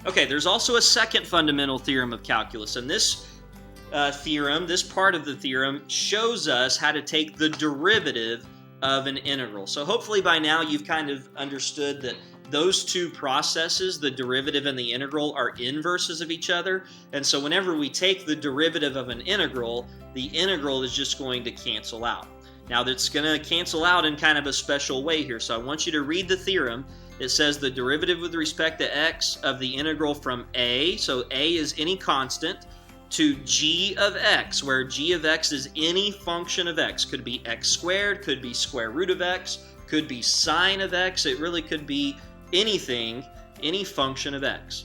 Okay, there's also a second fundamental theorem of calculus, and this theorem, this part of the theorem, shows us how to take the derivative of an integral. So hopefully by now you've kind of understood that those two processes, the derivative and the integral, are inverses of each other. And so whenever we take the derivative of an integral, the integral is just going to cancel out. Now that's going to cancel out in kind of a special way here. So I want you to read the theorem. It says the derivative with respect to x of the integral from a, so a is any constant, to g of x, where g of x is any function of x. Could be x squared, could be square root of x, could be sine of x. It really could be anything, any function of x.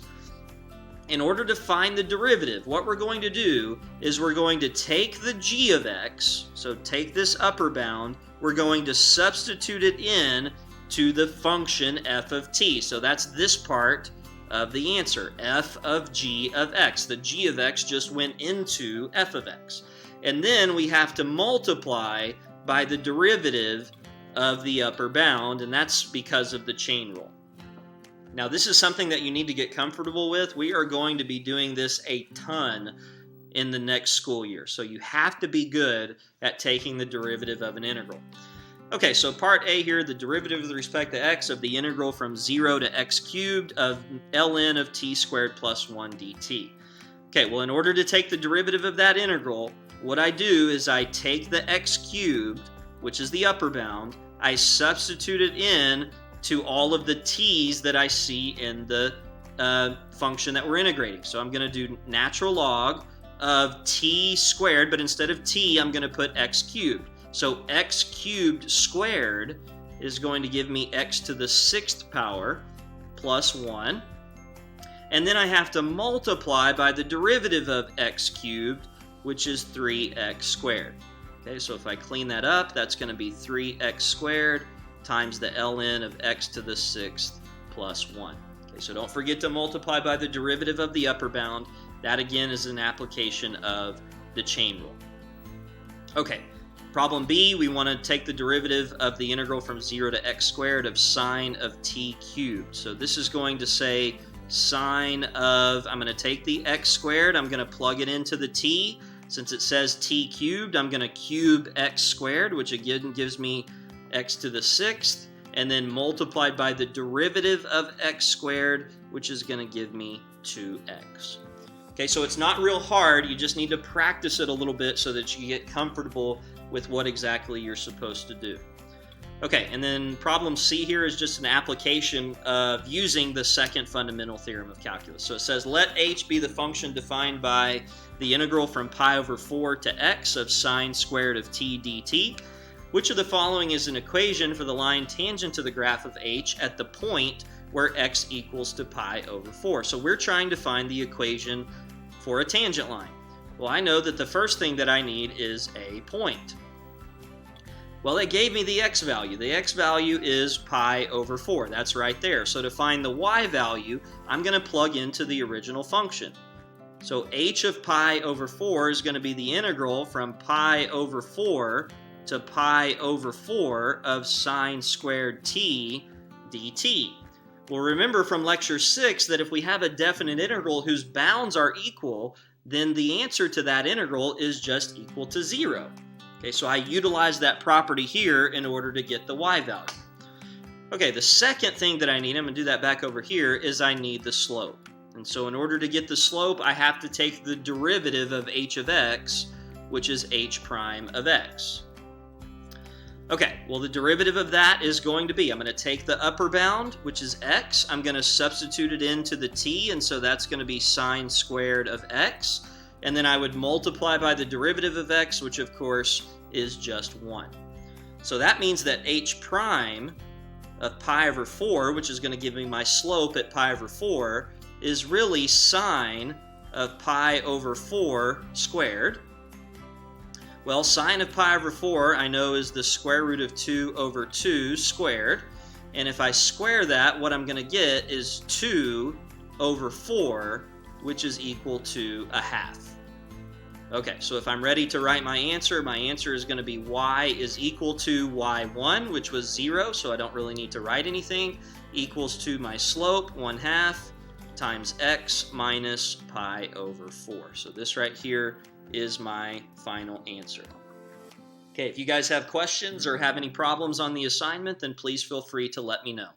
In order to find the derivative, what we're going to do is we're going to take the g of x, so take this upper bound, we're going to substitute it in to the function f of t. So that's this part of the answer, f of g of x. The g of x just went into f of x. And then we have to multiply by the derivative of the upper bound, and that's because of the chain rule. Now this is something that you need to get comfortable with. We are going to be doing this a ton in the next school year. So you have to be good at taking the derivative of an integral. Okay, so part A here, the derivative with respect to x of the integral from 0 to x cubed of ln of t squared plus 1 dt. Okay, well in order to take the derivative of that integral, what I do is I take the x cubed, which is the upper bound, I substitute it in to all of the t's that I see in the function that we're integrating. So I'm going to do natural log of t squared, but instead of t, I'm going to put x cubed. So x cubed squared is going to give me x to the 6th power plus 1. And then I have to multiply by the derivative of x cubed, which is 3x squared. Okay, so if I clean that up, that's going to be 3x squared times the ln of x to the 6th plus 1. Okay, so don't forget to multiply by the derivative of the upper bound. That again is an application of the chain rule. Okay. Problem B, we want to take the derivative of the integral from 0 to x squared of sine of t cubed. So this is going to say sine of, I'm going to take the x squared, I'm going to plug it into the t. Since it says t cubed, I'm going to cube x squared, which again gives me x to the 6th, and then multiplied by the derivative of x squared, which is going to give me 2x. Okay, so it's not real hard, you just need to practice it a little bit so that you get comfortable with what exactly you're supposed to do. Okay, and then problem C here is just an application of using the second fundamental theorem of calculus. So it says, let h be the function defined by the integral from pi over 4 to x of sine squared of t dt. Which of the following is an equation for the line tangent to the graph of h at the point where x equals to pi over 4? So we're trying to find the equation for a tangent line. Well, I know that the first thing that I need is a point. Well, it gave me the x value. The x value is pi over 4. That's right there. So to find the y value, I'm going to plug into the original function. So h of pi over 4 is going to be the integral from pi over 4 to pi over 4 of sine squared t dt. Well, remember from lecture 6 that if we have a definite integral whose bounds are equal, then the answer to that integral is just equal to 0. Okay, so I utilize that property here in order to get the y value. Okay, the second thing that I need, I'm going to do that back over here, is I need the slope. And so in order to get the slope, I have to take the derivative of h of x, which is h prime of x. Okay, well the derivative of that is going to be, I'm going to take the upper bound, which is x, I'm going to substitute it into the t, and so that's going to be sine squared of x, and then I would multiply by the derivative of x, which of course is just 1. So that means that h prime of pi over 4, which is going to give me my slope at pi over 4, is really sine of pi over 4 squared. Well, sine of pi over 4 I know is the square root of 2 over 2 squared. And if I square that, what I'm going to get is 2 over 4, which is equal to a half. Okay, so if I'm ready to write my answer is going to be y is equal to y1, which was 0, so I don't really need to write anything, equals to my slope, 1/2, times x minus pi over 4. So this right here is my final answer. Okay, if you guys have questions or have any problems on the assignment, then please feel free to let me know.